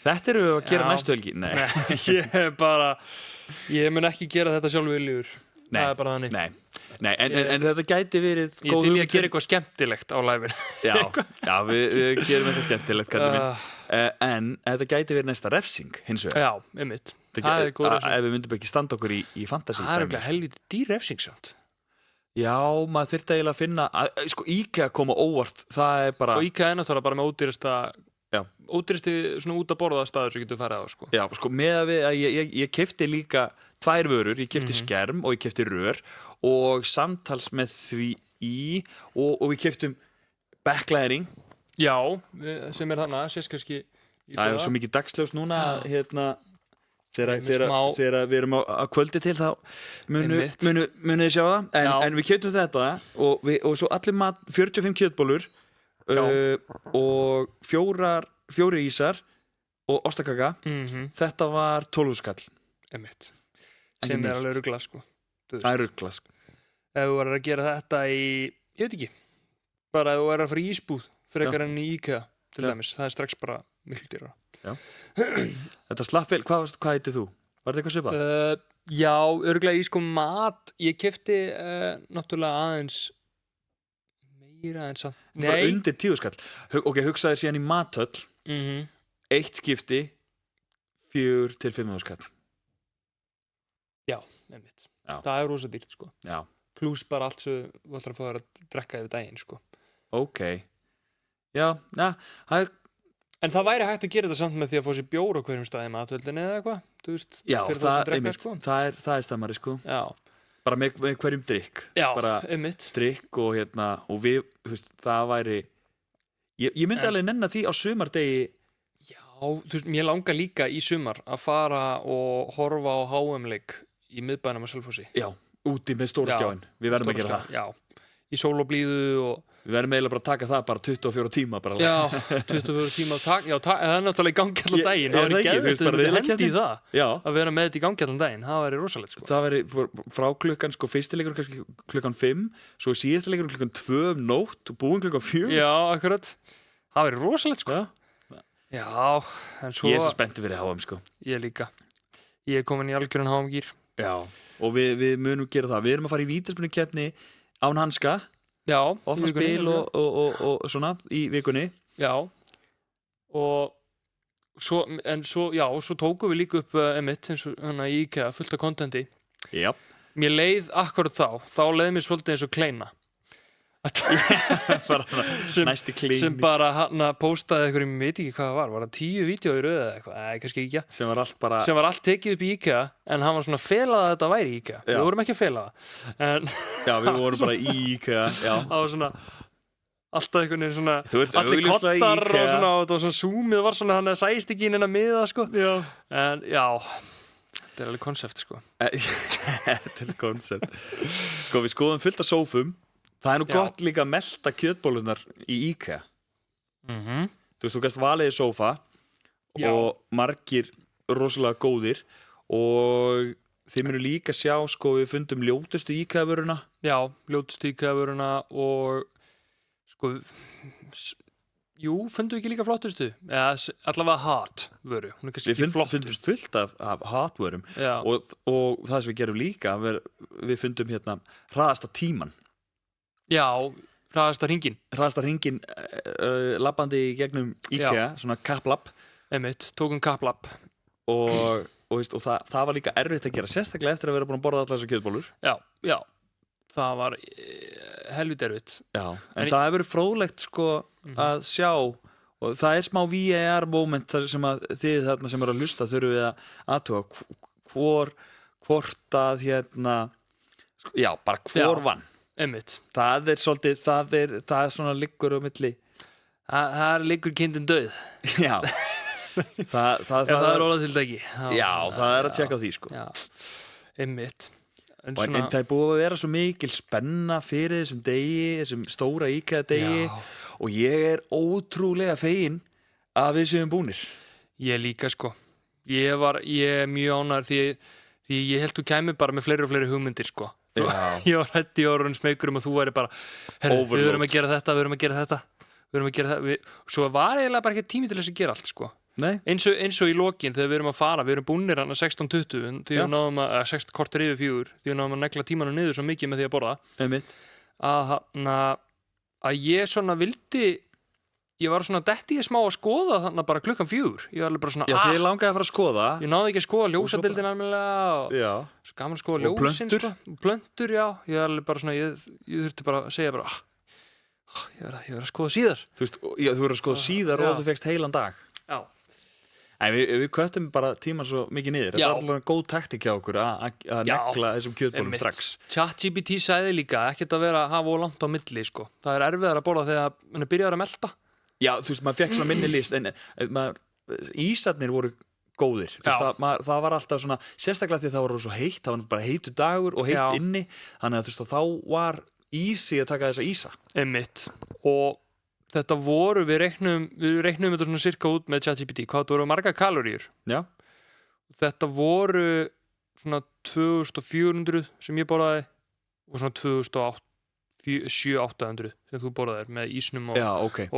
[SPEAKER 3] Þetta eru að gera næstu helgi? Nei,
[SPEAKER 2] ég mun ekki gera þetta sjálf viljur það er bara þannig
[SPEAKER 3] en þetta gæti verið
[SPEAKER 2] ég til ég að gera eitthvað skemmtilegt á live-in
[SPEAKER 3] já, við gerum eitthvað skemmtilegt en þetta gæti verið næsta refsing hins vegar
[SPEAKER 2] já, einmitt það er góð refsing
[SPEAKER 3] ef við myndum ekki standa okkur í fantasy
[SPEAKER 2] það er eitthvað helviti dýr refsing samt
[SPEAKER 3] já, maður þyrfti eiginlega að finna sko IKEA koma óvart það er bara
[SPEAKER 2] og IKEA er náttúrulega bara með ódýrasti svona út að borða staður sem getur farið á sko
[SPEAKER 3] já, sko með að ég keypti líka 2 vörur, ég keypti skerm og ég keypti rör og samtals með því og við keyptum backlighting
[SPEAKER 2] Já, sem þarna, sést kannski
[SPEAKER 3] Það svo mikið dagsljós núna þegar við erum á kvöldi til þá munu þið sjá það en við keyptum þetta og svo allir 45 kjötbollur og 4 ísar og ostakaka þetta var 12 skall
[SPEAKER 2] einmitt sem alveg ruglað sko
[SPEAKER 3] það ruglað sko
[SPEAKER 2] ef þú verður að gera þetta ég veit ekki bara ef þú verður að fara í ísbúð frekar enn í IKEA til dæmis það strax bara miklu dýrara
[SPEAKER 3] Þetta slapp vel, hvað heitir þú? Var þetta eitthvað svipað?
[SPEAKER 2] Já, örugglega í sko mat ég keypti náttúrulega aðeins meira en samt
[SPEAKER 3] bara undir 10 skall ok, hugsaði síðan í mathöll eitt skipti 4 til 5 skall
[SPEAKER 2] Já, einmitt það rosa dýrt sko pluss bara allt sem þú ætlar að fá þér að drekka yfir daginn sko
[SPEAKER 3] ok já, það
[SPEAKER 2] En það væri hægt að gera þetta samt með því að fá sér bjór á hverjum staði matvöldinni eða eitthvað, þú veist,
[SPEAKER 3] Já,
[SPEAKER 2] drekka, sko.
[SPEAKER 3] það er stammari, sko.
[SPEAKER 2] Já.
[SPEAKER 3] Bara með hverjum drykk.
[SPEAKER 2] Já,
[SPEAKER 3] bara
[SPEAKER 2] einmitt.
[SPEAKER 3] Drykk og við, þú veist, það væri... Ég myndi alveg nenna því á sumardegi...
[SPEAKER 2] Já, þú veist, mér langar líka í sumar að fara og horfa á HM-leik í miðbænum á Selfossi.
[SPEAKER 3] Já, úti með stóra skjáin. Við verðum að gera það.
[SPEAKER 2] Já, í sól og blíðu og...
[SPEAKER 3] Við verðum eiginlega bara að taka það bara 24 tíma bara.
[SPEAKER 2] Já, 24 tíma það er náttúrulega í gangi allan daginn það væri geðveikt að hendi í það að vera með þetta í gangi allan daginn, það væri rosalegt sko.
[SPEAKER 3] Það væri frá klukkan, sko, fyrsti leikur kannski klukkan 5, svo síðasti leikur klukkan 2 nótt og búin klukkan 4
[SPEAKER 2] Já, akkurat, það væri rosalegt sko. Já, en svo
[SPEAKER 3] Ég er svo spenntur fyrir HM sko.
[SPEAKER 2] Ég líka, ég komin í algjöran HM-gír
[SPEAKER 3] Já, og við munum gera það. Við erum að fara í vítaspyrnukeppni án hanska
[SPEAKER 2] Já,
[SPEAKER 3] opna spil og svona í vikunni
[SPEAKER 2] Já og svo tókum við líka upp emitt eins og hana í IKEA fullt af kontenti
[SPEAKER 3] Já
[SPEAKER 2] Mér leið akkurat þá leið mér svolítið eins og kleina
[SPEAKER 3] næsti kleini
[SPEAKER 2] sem bara hann postaði eitthvað, ég veit ekki hvað það var það 10 vídeó í röð eða eitthvað, kannski ekki sem var allt tekið upp í IKEA en hann var svona að fela að þetta væri IKEA við vorum ekki að fela það
[SPEAKER 3] Já, við vorum bara í IKEA
[SPEAKER 2] það var svona alltaf einhvern veginn svona allir kottar og svona og það var svona zoomið var svona þannig að sæst ekki inn að miða sko en já þetta er alveg konsept sko
[SPEAKER 3] þetta er konsept sko við skoðum fullt af sófum Það nú gott líka að melta kjötbóllunar í IKEA. Þú veist, þú gæst valiði sófa og margir rosalega góðir og þið munu líka sjá, sko, við fundum ljótustu IKEA-vöruna.
[SPEAKER 2] Já, ljótustu IKEA-vöruna og, sko, fundum við ekki líka flottustu? Eða allavega hot-vöru.
[SPEAKER 3] Við fundum fullt af hot-vörum og það sem við gerum líka, við fundum hérna hraðasta tíman.
[SPEAKER 2] Já, hraðasta hringin
[SPEAKER 3] labbandi í gegnum IKEA, svona kaplapp
[SPEAKER 2] einmitt, tókum kaplapp
[SPEAKER 3] og það var líka erfitt að gera sérstaklega eftir að vera búin að borða allar þessar kjötbollur
[SPEAKER 2] Já, það var helvít erfitt
[SPEAKER 3] en það hefur verið fróðlegt sko að sjá og það er smá VAR moment þar sem að þið þarna sem eru að hlusta þurfum við að athuga hvort að hérna bara hvor vann
[SPEAKER 2] Einmitt.
[SPEAKER 3] Það er svolítið, það er svona liggur á milli.
[SPEAKER 2] Það liggur kindin döð.
[SPEAKER 3] Já. það
[SPEAKER 2] er orðatiltæki.
[SPEAKER 3] Já, það er að tjekka á því, sko.
[SPEAKER 2] Já, einmitt.
[SPEAKER 3] En það er búið að vera svo mikil spenna fyrir þessum degi, þessum stóra IKEA-degi og ég er ótrúlega fegin að við séum búnir.
[SPEAKER 2] Ég líka, sko. Ég er mjög ánægður því ég held þú kæmi bara með fleiri og fleiri hugmyndir, sko. Ég var hætt í orðun smekur að þú væri bara við verðum að gera þetta svo var eiginlega bara ekki tími til þess að gera allt sko. eins og í lokin þegar við erum að fara við erum búnir hann að 16:20 því við náðum að 16 korter yfir 4 því við náðum að negla tímanu niður svo mikið með því að borða að ég svona vildi ég var svona detti ég smá að skoða þannig bara klukkan 4 ég var alveg bara svona
[SPEAKER 3] þið langaði að fara að skoða
[SPEAKER 2] ég náði ekki að skoða ljósadeildin almennilega og svo gaman að skoða ljósin og plöntur ég var alveg bara svona ég þurfti bara að segja bara ég verð að skoða síðar
[SPEAKER 3] þú verður að skoða síðar og þú fegst heilan dag við köttum bara tíman svo mikið niður þetta er alveg góð taktik hjá okkur að negla þessum kjötbólum strax
[SPEAKER 2] ChatGPT sagði líka ekkert að vera hafa og langt á milli sko. Það er erfiðar að borða þegar hann er byrjaður að melta
[SPEAKER 3] Já, þú veist, maður fekk svona minni list en ísarnir voru góðir það var alltaf svona, sérstaklega því það var svo heitt, það var bara heitur dagur og heitt inni, þannig að þú veist, þá var easy að taka þessa ísa
[SPEAKER 2] einmitt, og þetta voru, við reiknum þetta svona cirka út með ChatGPT, hvað þetta voru margar kaloríur.
[SPEAKER 3] Já.
[SPEAKER 2] Þetta voru svona 2400 sem ég borðaði og svona 700-800 sem þú borðaðir með ísnum og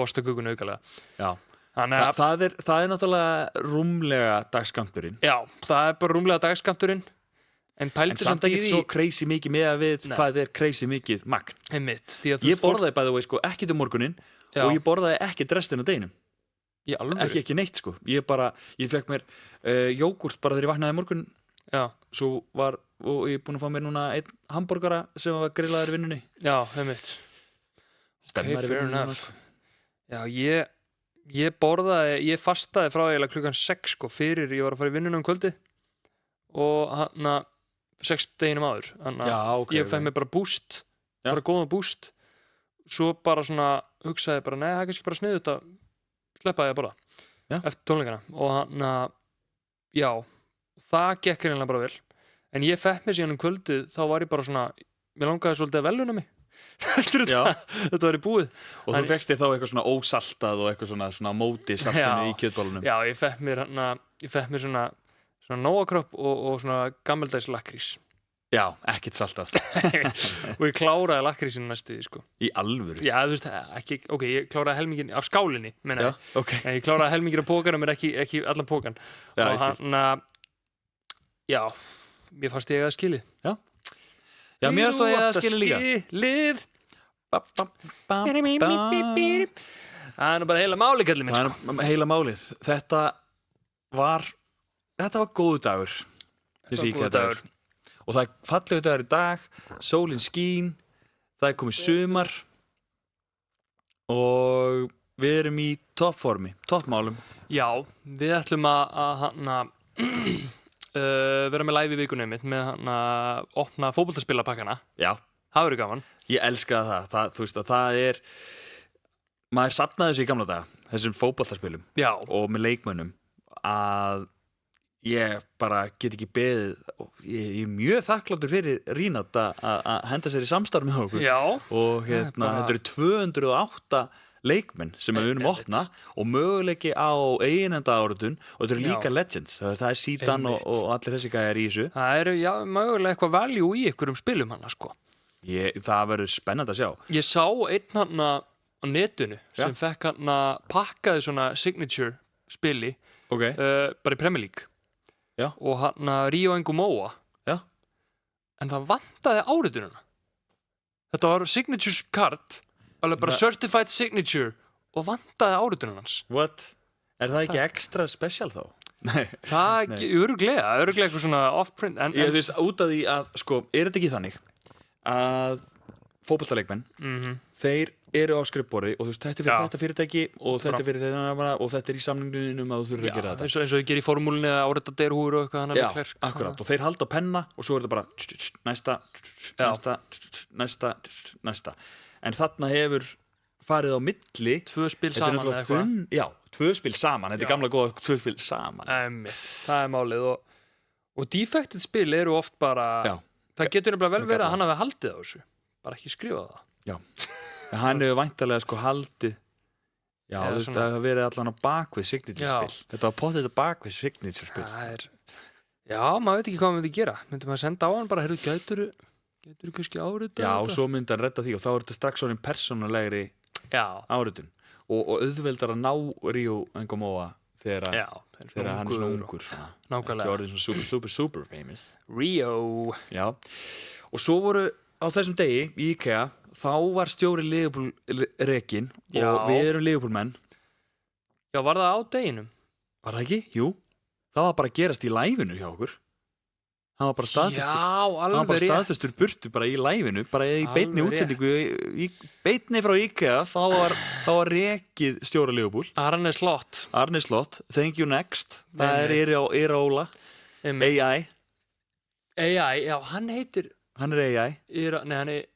[SPEAKER 2] ostakökun aukalega.
[SPEAKER 3] Já. Það er náttúrulega rúmlega dagskammturinn.
[SPEAKER 2] Já, það er bara rúmlega dagskammturinn. En
[SPEAKER 3] samt ekki svo crazy mikið með að við hvað er crazy mikið magn.
[SPEAKER 2] Einmitt.
[SPEAKER 3] Ég borðaði bæði sko ekkert morguninn og ég borðaði ekkert restina af deginum. Ekki neitt sko. Ég fekk mér jógurt bara þegar ég vaknaði morgun.
[SPEAKER 2] Já.
[SPEAKER 3] Og ég er búin að fá mér núna einn hamborgara sem var grillaður í vinnunni.
[SPEAKER 2] Já, einmitt.
[SPEAKER 3] Stemmar í vinnunni.
[SPEAKER 2] Já, ég borðaði, ég fastaði frá eiginlega klukkan 6 sko, fyrir ég var að fara í vinnunum kvöldi og 6 deginum áður. Ég fæ mér bara boost, bara góðan boost. Svo bara svona hugsaði bara, nei, það er kannski bara sniðugt að sleppa því að borða eftir tónleikana og já, það gekk reynilega bara vel. En ég fekk mér síðan kvöldið, þá var ég bara svona, mér langaði svolítið að veluna mig. Þetta var í búið.
[SPEAKER 3] Og þú fekkst þér þá eitthvað svona ósaltað og eitthvað svona móti saltinu í kjötbollunum.
[SPEAKER 2] Já, ég fekk mér svona nóakropp og svona gammeldags lakkrís.
[SPEAKER 3] Já, ekkert saltað.
[SPEAKER 2] Og ég kláraði lakkrísinu næstu því, sko.
[SPEAKER 3] Í alvöru?
[SPEAKER 2] Já, þú veist, ég kláraði helmingin af skálinni, menna ég. En ég kláraði helmingin af pókanum, en ekki allan pókan. Og já, mér fannst ég að skilið. Já, mér fannst ég að skilið líka. Skilið. Það er nú bara heila máli, kallið minn, sko.
[SPEAKER 3] Það er heila málið. Þetta var góðu dagur. Þessi íkæða dagur. Og það er fallegu dagur í dag, sólin skín, það er komið sumar og við erum í toppformi, toppmálum.
[SPEAKER 2] Já, við ætlum að vera með live í vikunni mitt með opna fótboltaspilapakkana.
[SPEAKER 3] Já.
[SPEAKER 2] Það verður gaman.
[SPEAKER 3] Ég elskaði það. Þú veist að það er, maður safnaði þessu í gamla daga, þessum fótboltaspilum.
[SPEAKER 2] Já.
[SPEAKER 3] Og með leikmönnum að ég bara get ekki beðið, ég er mjög þakkláttur fyrir Rínat að henda sér í samstarf með okkur.
[SPEAKER 2] Já.
[SPEAKER 3] Og þetta eru 208 leikmenn sem við unum opna og möguleiki á eiginenda áratun og þetta eru líka legends, það er Zidane og allir þessi gæjar í þessu.
[SPEAKER 2] Það eru mögulega eitthvað value í einhverjum spilum hana sko.
[SPEAKER 3] Það verður spennandi að sjá.
[SPEAKER 2] Ég sá einn hana á netinu sem fekk hana pakkaði svona signature spili bara í Premier League.
[SPEAKER 3] Já.
[SPEAKER 2] Og Rio Ngumóa.
[SPEAKER 3] Já.
[SPEAKER 2] En það vantaði áritununa. Þetta var signature card, alveg bara certified signature og vantaði áritununa hans.
[SPEAKER 3] What? Er það ekki extra special þá?
[SPEAKER 2] Nei. Það er ekki, örugglega eitthvað svona off-print.
[SPEAKER 3] Ég veist út af því að, sko, er þetta ekki þannig að fótboltaleikmenn, þeir eru á skrifborði og þú veist, þetta er fyrir þetta fyrirtæki og þetta er fyrir þetta og þetta er í samningnum að þú þurfur að gera þetta.
[SPEAKER 2] Eins og þau gerir í formúlunni að árita derhúr og eitthvað.
[SPEAKER 3] Já, akkurat. Og þeir halda á penna og svo er þetta bara næsta. En þarna hefur farið á milli.
[SPEAKER 2] 2 spil saman eða eitthvað.
[SPEAKER 3] Já, 2 spil saman. Þetta er gamla góða 2 spil saman.
[SPEAKER 2] Það er málið og defected spil eru oft bara, það getur nefnilega vel verið að hann hafi haldið á þessu. Bara ekki skrifað það. Já.
[SPEAKER 3] Hann hefur væntanlega sko haldið þú veist, það hefur verið allan á bakvið signature spil. Þetta var pottið bakvið signature spil.
[SPEAKER 2] Maður veit ekki hvað maður myndi gera. Myndi maður senda á hann bara, heyrðu, gætur kannski árita?
[SPEAKER 3] Já, og svo myndi hann redda því og þá er þetta strax orðin persónulegri áritun. Og auðveldar að ná Rio Ngumóa þegar hann er svona ungur.
[SPEAKER 2] Nákvæmlega.
[SPEAKER 3] Ekki orðin super famous.
[SPEAKER 2] Rio.
[SPEAKER 3] Já. Og svo voru á þessum degi í IKEA þá var stjóri Liverpool rekinn og við erum Liverpool-menn.
[SPEAKER 2] Já, var það á deginum?
[SPEAKER 3] Var það ekki? Jú. Það var bara að gerast í live-inu hjá okkur. Hann var bara staðfestur.
[SPEAKER 2] Já, alveg rétt.
[SPEAKER 3] Hann var bara staðfestur burtu bara í live-inu, bara í beinni útsendingu, í beinni frá IKEA, þá var rekið stjóri Liverpool.
[SPEAKER 2] Arne Slott.
[SPEAKER 3] Thank you next. Það er Óla. AI.
[SPEAKER 2] AI, já, hann heitir...
[SPEAKER 3] Hann er AI.
[SPEAKER 2] Nei, hann er...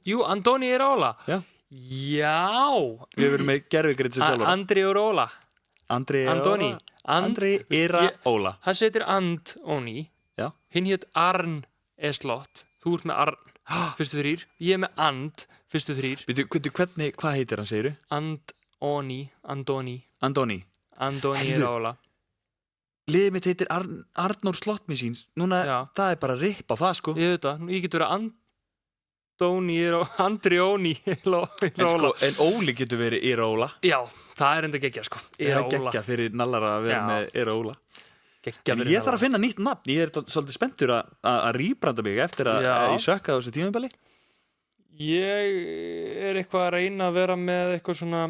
[SPEAKER 2] Jú, Andoni Iraola.
[SPEAKER 3] Já.
[SPEAKER 2] Já.
[SPEAKER 3] Við verum með gerfigreind sem þjálfara.
[SPEAKER 2] Andri Iraola. Andoni.
[SPEAKER 3] Andri Iraola.
[SPEAKER 2] Hann setir Andoni.
[SPEAKER 3] Já.
[SPEAKER 2] Hinn hét Arn Eslott. Þú ert með Arn, fyrstu 3. Ég er með And, fyrstu 3.
[SPEAKER 3] Hvernig, hvað heitir hann, segirðu?
[SPEAKER 2] Andoni
[SPEAKER 3] Heyrðu.
[SPEAKER 2] Iraola.
[SPEAKER 3] Liðið mitt heitir Arnór Slottmísins. Núna,
[SPEAKER 2] Já.
[SPEAKER 3] það er bara að rippa á það, sko.
[SPEAKER 2] Ég veit það, ég get verið Andrioni Iraola.
[SPEAKER 3] En Óli getur verið Iraola.
[SPEAKER 2] Já, það er enda geggja, sko.
[SPEAKER 3] Það er geggja fyrir nallara að vera
[SPEAKER 2] Já.
[SPEAKER 3] með Iraola.
[SPEAKER 2] Geggja
[SPEAKER 3] En ég þarf að finna nýtt nafn. Ég er svolítið spenntur að rýbranda mig eftir að ég sökka á þessu tímabili.
[SPEAKER 2] Ég er eitthvað að reyna að vera með eitthvað svona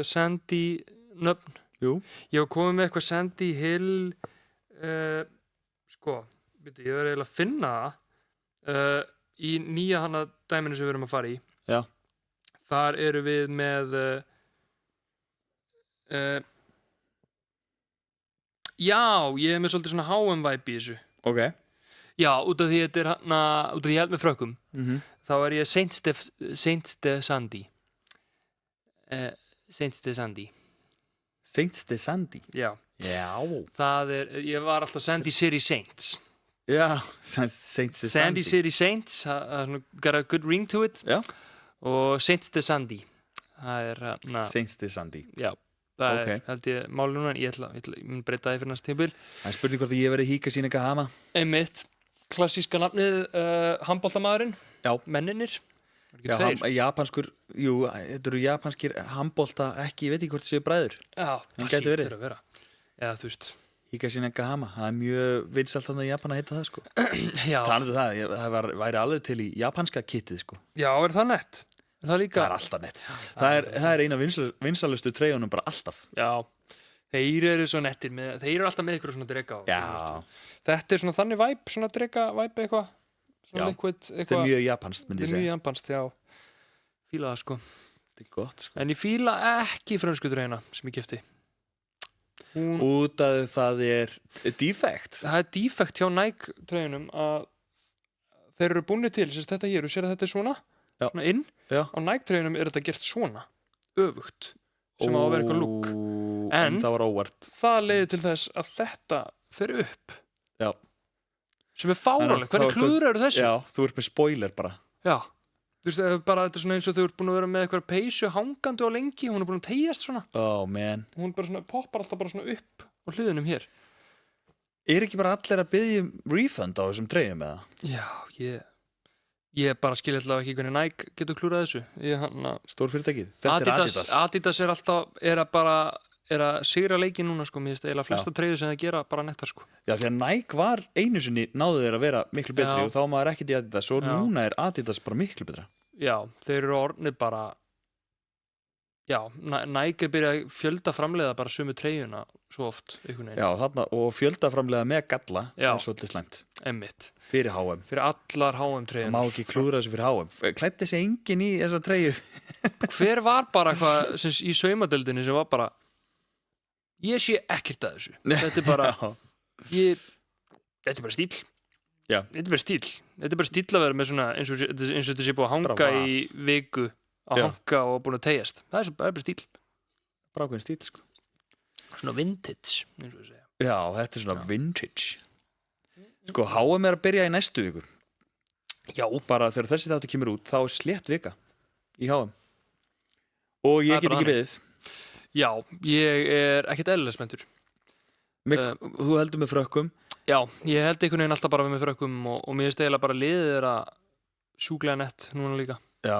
[SPEAKER 2] Sandy nöfn.
[SPEAKER 3] Jú.
[SPEAKER 2] Ég hef komið með eitthvað Sandy Hill ég verður eiginlega að finna það í nýja hana dæminu sem við erum að fara í.
[SPEAKER 3] Já.
[SPEAKER 2] Þar eru við með já, ég er með svolítið svona HM-væp í þessu.
[SPEAKER 3] Ok.
[SPEAKER 2] Já, út af því þetta er út af því ég held með frökkum. Þá er ég Saint Stefandi.
[SPEAKER 3] Saints de Sandy.
[SPEAKER 2] Já.
[SPEAKER 3] Já.
[SPEAKER 2] Það ég var alltaf Sandy City Saints.
[SPEAKER 3] Já, Saints de Sandy.
[SPEAKER 2] Sandy City Saints, got a good ring to it.
[SPEAKER 3] Já.
[SPEAKER 2] Og Saints de Sandy. Það er
[SPEAKER 3] Saints de Sandy.
[SPEAKER 2] Já. Það er held ég máli núna, en ég mun breyta það fyrir næst tímabil.
[SPEAKER 3] Það er spurning hvort ég verið Hika Sinagahama.
[SPEAKER 2] Einmitt, klassíska nafnið handboltamaðurinn. Já. Menninir.
[SPEAKER 3] Já, japanskur, jú, þetta eru japanskir handbolta ekki, ég veit ekki hvort það séu bræður.
[SPEAKER 2] Já,
[SPEAKER 3] það gæti
[SPEAKER 2] að vera. Já, þú veist.
[SPEAKER 3] Hika Sinagahama, það er mjög vinsælt þannig að Japan að heita það, sko.
[SPEAKER 2] Já.
[SPEAKER 3] Talandi það væri alveg til í japanska kittið, sko.
[SPEAKER 2] Já, er það nett? Það er líka.
[SPEAKER 3] Það er alltaf nett. Það er eina vinsælustu treyjunum bara alltaf.
[SPEAKER 2] Já, þeir eru svo nettir með, þeir eru alltaf með ykkur svona drega á.
[SPEAKER 3] Já.
[SPEAKER 2] Þetta er svona þannig væp, svona drega væp eitthvað.
[SPEAKER 3] Já, þetta er mjög japanskt, myndi ég segja.
[SPEAKER 2] Þetta er mjög japanskt, já. Fíla það, sko.
[SPEAKER 3] Þetta er gott, sko.
[SPEAKER 2] En ég fíla ekki frönsku treyjuna sem ég keypti.
[SPEAKER 3] Út að það er defekt.
[SPEAKER 2] Það er defekt hjá Nike treyjunum að þeir eru búnir til, sérst þetta hér, þú sér að þetta er svona, svona inn.
[SPEAKER 3] Já.
[SPEAKER 2] Á Nike treyjunum er þetta gert svona, öfugt, sem á að vera eitthvað lúk. En
[SPEAKER 3] það var óvart.
[SPEAKER 2] Það leiði til þess að þetta fer upp.
[SPEAKER 3] Já.
[SPEAKER 2] Sem er fáránlegt, hvernig klúður eru þessu?
[SPEAKER 3] Já, þú ert með spoiler bara.
[SPEAKER 2] Já, þú veist, bara þetta er svona eins og þau ert búin að vera með eitthvað peysu hangandi á lengi, hún er búin að tegjast svona.
[SPEAKER 3] Oh, man.
[SPEAKER 2] Hún bara svona, poppar alltaf bara svona upp á hliðunum hér.
[SPEAKER 3] Er ekki bara allir að biðja refund á þessum treyjum eða?
[SPEAKER 2] Já, ég bara skil alltaf ekki hvernig Nike getur klúrað þessu.
[SPEAKER 3] Stór fyrirtækið, þetta er Adidas.
[SPEAKER 2] Adidas er alltaf, er að sigra leikinn núna, sko, mér finnst eiginlega flesta treyjur sem það gera bara nettar, sko. Já,
[SPEAKER 3] því að Nike var einu sinni náðu þeir að vera miklu betri og þá maður ekkert í Adidas og núna er Adidas bara miklu betra.
[SPEAKER 2] Já, þeir eru orðnir bara Nike er byrjað að fjölda framleiða bara sömu treyjuna svo oft, einhvern veginn.
[SPEAKER 3] Já, þarna, og fjölda framleiða með galla er svolítið slæmt.
[SPEAKER 2] Einmitt.
[SPEAKER 3] Fyrir HM.
[SPEAKER 2] Fyrir allar HM treyjuna.
[SPEAKER 3] Það má ekki klúðra þessu fyrir HM. Klæddi þessi enginn í þessa treyju.
[SPEAKER 2] Hver var bara eitthvað í saumadeildinni sem var bara ég sé ekkert að þessu. Þetta er bara þetta er bara stíl.
[SPEAKER 3] Já.
[SPEAKER 2] Þetta er bara stíl. Þetta er bara stíl að vera með svona eins og þetta sé búið að hanga í viku að hanga og búin að tegjast. Það er bara stíl.
[SPEAKER 3] Bara ákveðin stíl, sko.
[SPEAKER 2] Svona vintage, eins og við segja.
[SPEAKER 3] Já, þetta er svona vintage. Sko, HM er að byrja í næstu viku. Já. Bara þegar þessi þáttur kemur út, þá er slétt vika í HM. Og ég get ekki beðið.
[SPEAKER 2] Já, ég er ekkert eðlilega spenntur.
[SPEAKER 3] Þú heldur með frökkum?
[SPEAKER 2] Já, ég held einhvern veginn alltaf bara með frökkum og mér finnst eiginlega bara liðið er að sjúklega nett núna líka.
[SPEAKER 3] Já.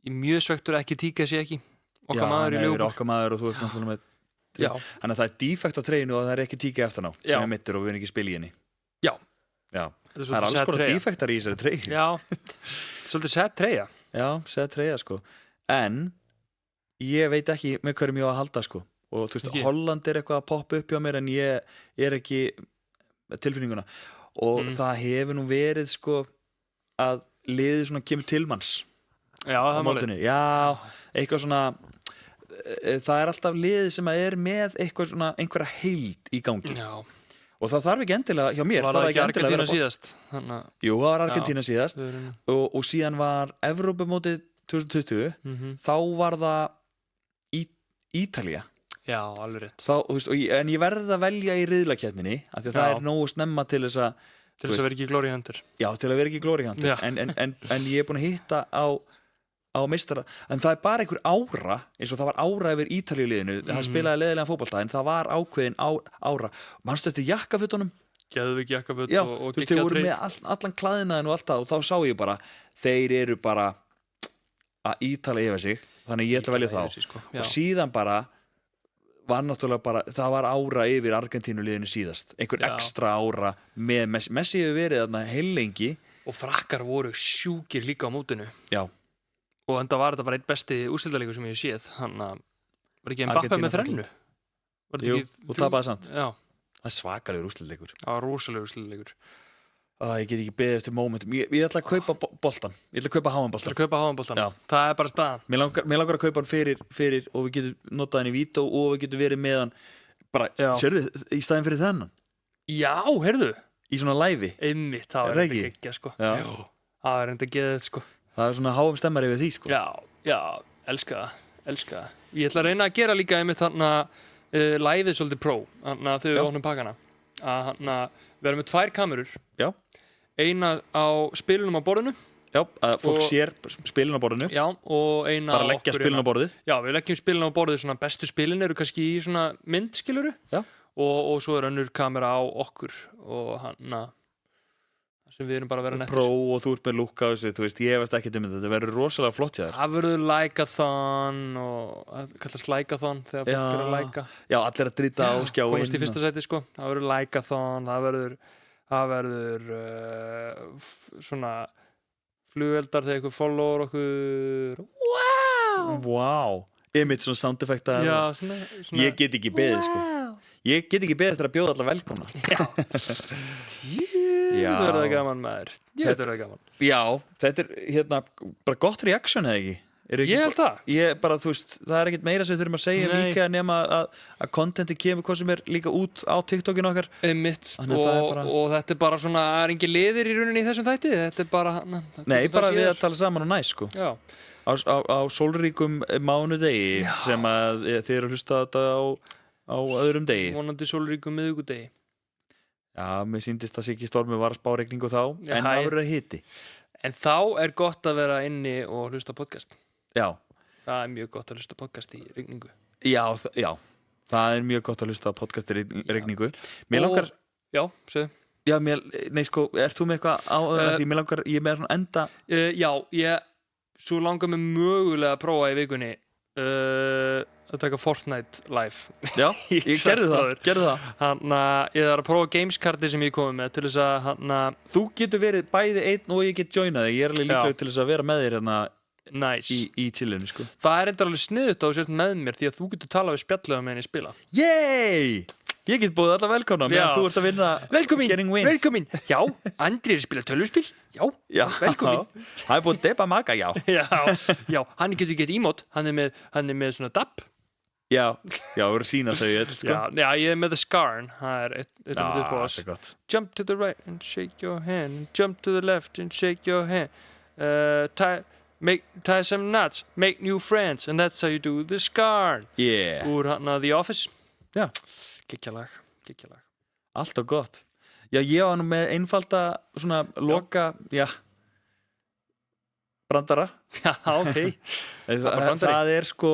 [SPEAKER 2] Ég er mjög svektur að ekki tíka sér ekki. Okkar maður í ljókur.
[SPEAKER 3] Já, okkar maður og þú ert náttúrulega með. Já. Þannig að það er defekt á treyjunu og það er ekki tíka eftir ná sem er mittur og við erum ekki spil í henni. Já. Já. Það er alls konar defektar í þessari treyju.
[SPEAKER 2] Já. Svolítið sad treyja.
[SPEAKER 3] Já, sad treyja, sko. En ég veit ekki með hverjum ég á að halda, sko. Og þú veist, Holland er eitthvað að poppa upp hjá mér en ég er ekki tilfinninguna. Og það hefur nú verið, sko, að liðið svona kemur til manns.
[SPEAKER 2] Já, það er málið.
[SPEAKER 3] Já, eitthvað svona, það er alltaf liðið sem er með eitthvað svona, einhverja heild í gangi. Já. Og það þarf ekki endilega, hjá mér,
[SPEAKER 2] var það ekki Argentína síðast?
[SPEAKER 3] Jú, það var Argentína síðast og síðan var Evrópumótið 2020 þá var það Ítalía.
[SPEAKER 2] Já, alveg rétt.
[SPEAKER 3] Þá, þú veist, en ég verði að velja í riðlakeppninni af því að það nógu snemma til þess að
[SPEAKER 2] vera ekki glory hunter.
[SPEAKER 3] Já, til að vera ekki glory hunter. En ég búin að hitta á meistara, en það bara einhver ára, eins og það var ára yfir Ítalíuliðinu, það spilaði leiðilegan fótbolta, en það var ákveðin ára. Manstu eftir jakkafutunum?
[SPEAKER 2] Geðvik jakkafut
[SPEAKER 3] Já,
[SPEAKER 2] og
[SPEAKER 3] þú veist, þeir voru með allan klæðinaðin og allt það, og þá sá ég bara, þeir eru bara að ítala yfir sig, þannig ég ætla að velja þá.
[SPEAKER 2] Sko.
[SPEAKER 3] Og síðan bara var náttúrulega bara, það var ára yfir Argentínuliðinu síðast, einhver ekstra ára með Messi hefur verið þarna heilengi.
[SPEAKER 2] Og Frakkar voru sjúkir líka á mótinu.
[SPEAKER 3] Já.
[SPEAKER 2] Og enda var þetta bara einn besti úrslitaleikur sem ég hef séð, hann var ekki Mbappé með þrennu?
[SPEAKER 3] Jú, og tapaði samt.
[SPEAKER 2] Já.
[SPEAKER 3] Það er svakalegur úrslitaleikur.
[SPEAKER 2] Það var rosalegur úrslitaleikur.
[SPEAKER 3] Ég get ekki beðið eftir momentum. Ég ætla að kaupa boltan. Ég ætla að kaupa háanboltan.
[SPEAKER 2] Það er að kaupa háanboltan. Já. Það er bara staðan.
[SPEAKER 3] Mér langar að kaupa hann fyrir og við getum notað hann í vító og við getum verið með hann bara, sérðu, í staðinn fyrir þennan. Já,
[SPEAKER 2] heyrðu.
[SPEAKER 3] Í svona live.
[SPEAKER 2] Einmitt, það var enda geggja, sko. Já. Það var enda geðið, sko. Það
[SPEAKER 3] er svona háum stemmar yfir því, sko.
[SPEAKER 2] Já, elska það. Ég ætla að reyna að gera líka einmitt þarna liveið svolítið pro, þarna þegar við opnum pakkana. Að vera með 2 kamerur.
[SPEAKER 3] Já.
[SPEAKER 2] Eina á spilunum á borðinu.
[SPEAKER 3] Já, að fólk sér spilin á borðinu.
[SPEAKER 2] Já, og eina
[SPEAKER 3] bara leggja spilin á borðið.
[SPEAKER 2] Já, við leggjum spilin á borðið, svona bestu spilin eru kannski í svona mynd, skiluru.
[SPEAKER 3] Já.
[SPEAKER 2] Og svo er önnur kamera á okkur og sem við erum bara að vera nettir.
[SPEAKER 3] Pro og þú ert með lúk á þessu, þú veist, ég veist ekki um þetta verður rosalega flott hjá þér.
[SPEAKER 2] Það verður like-a-thon og það kallast like-a-thon þegar fólk er að like-a.
[SPEAKER 3] Já, allir að drita á skjáin.
[SPEAKER 2] Komast í fyrsta sæti, sko. Það verður like-a-thon, það verður svona flugeldar þegar ykkur follower okkur.
[SPEAKER 3] Wow! Einmitt svona sound effekta.
[SPEAKER 2] Já, svona.
[SPEAKER 3] Ég get ekki beðið, sko. Ég get ekki beðið eftir að bjóða alla velkomna.
[SPEAKER 2] Já. Þetta verður það gaman, maður. Þetta verður það gaman.
[SPEAKER 3] Já, þetta er bara gott reaction, eða ekki?
[SPEAKER 2] Ég held það.
[SPEAKER 3] Bara, þú veist, það er ekkert meira sem við þurfum að segja líka nema að contenti kemur hvað sem er líka út á TikTokinu okkar.
[SPEAKER 2] Einmitt. Og þetta er bara svona, það er engin liðir í rauninni í þessum þætti. Þetta er bara...
[SPEAKER 3] Nei, bara við að tala saman og næs, sko.
[SPEAKER 2] Já.
[SPEAKER 3] Á sólríkum mánudegi sem að þið eru að hlusta þetta á öðrum degi.
[SPEAKER 2] Vonandi sólríkum miðvikudegi.
[SPEAKER 3] Já, mér sýndist að Siggi Stormur var að spá rigningu þá, en það verður að hiti.
[SPEAKER 2] En þá er gott að vera inni og hlusta podcast.
[SPEAKER 3] Já.
[SPEAKER 2] Það er mjög gott að hlusta podcast í rigningu.
[SPEAKER 3] Já, það er mjög gott að hlusta podcast í rigningu. Mér langar...
[SPEAKER 2] Já, segðu.
[SPEAKER 3] Já, nei sko, ert þú með eitthvað á því mér langar, ég er með svona enda...
[SPEAKER 2] Já, svo langar mér mögulega að prófa í vikunni að taka Fortnite live.
[SPEAKER 3] Já, ég gerði það.
[SPEAKER 2] Ég þarf að prófa gameskarti sem ég komið með til þess að
[SPEAKER 3] Þú getur verið bæði einn og ég get joinað þig. Ég er alveg líklega til þess að vera með þér í chillinu, sko. Það er enda alveg sniðugt á að setja með mér því að þú getur talað við spjallega meðan ég spila. Yey! Ég get búið alla velkomna meðan þú ert að vinna Getting Wins.
[SPEAKER 2] Velkomin! Já, Andri er að spila tölvuspil. Já, velkomin.
[SPEAKER 3] Það er búið að deppa maka, já.
[SPEAKER 2] Já, hann getur gett emote. Hann er með svona dab.
[SPEAKER 3] Já, eru sína þau öll, sko.
[SPEAKER 2] Já, ég er með the Scarn. Það er eitt af þetta boss.
[SPEAKER 3] Það er gott.
[SPEAKER 2] Jump to the right and shake your hand. Jump to the left and shake your hand. Tie some nuts. Make new friends. And that's how you do the Scarn.
[SPEAKER 3] Yeah.
[SPEAKER 2] Úr The Office.
[SPEAKER 3] Já.
[SPEAKER 2] Gekkjalag.
[SPEAKER 3] Allt og gott. Já, ég var nú með einfalda svona loka, brandara.
[SPEAKER 2] Já, ok.
[SPEAKER 3] Það er sko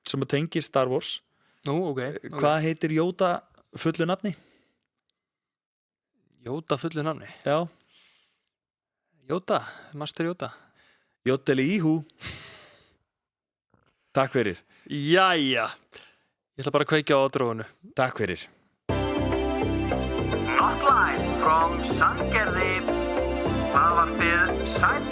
[SPEAKER 3] sem að tengi Star Wars.
[SPEAKER 2] Nú, ok.
[SPEAKER 3] Hvað heitir Yoda fullu nafni?
[SPEAKER 2] Yoda fullu nafni?
[SPEAKER 3] Já.
[SPEAKER 2] Yoda, Master Yoda.
[SPEAKER 3] Jodeli Íhú. Takk fyrir.
[SPEAKER 2] Jæja. Ég ætla bara að kveikja á dróinu.
[SPEAKER 3] Takk fyrir.
[SPEAKER 1] Not live from Sandgerði. Það var fyrir Sæll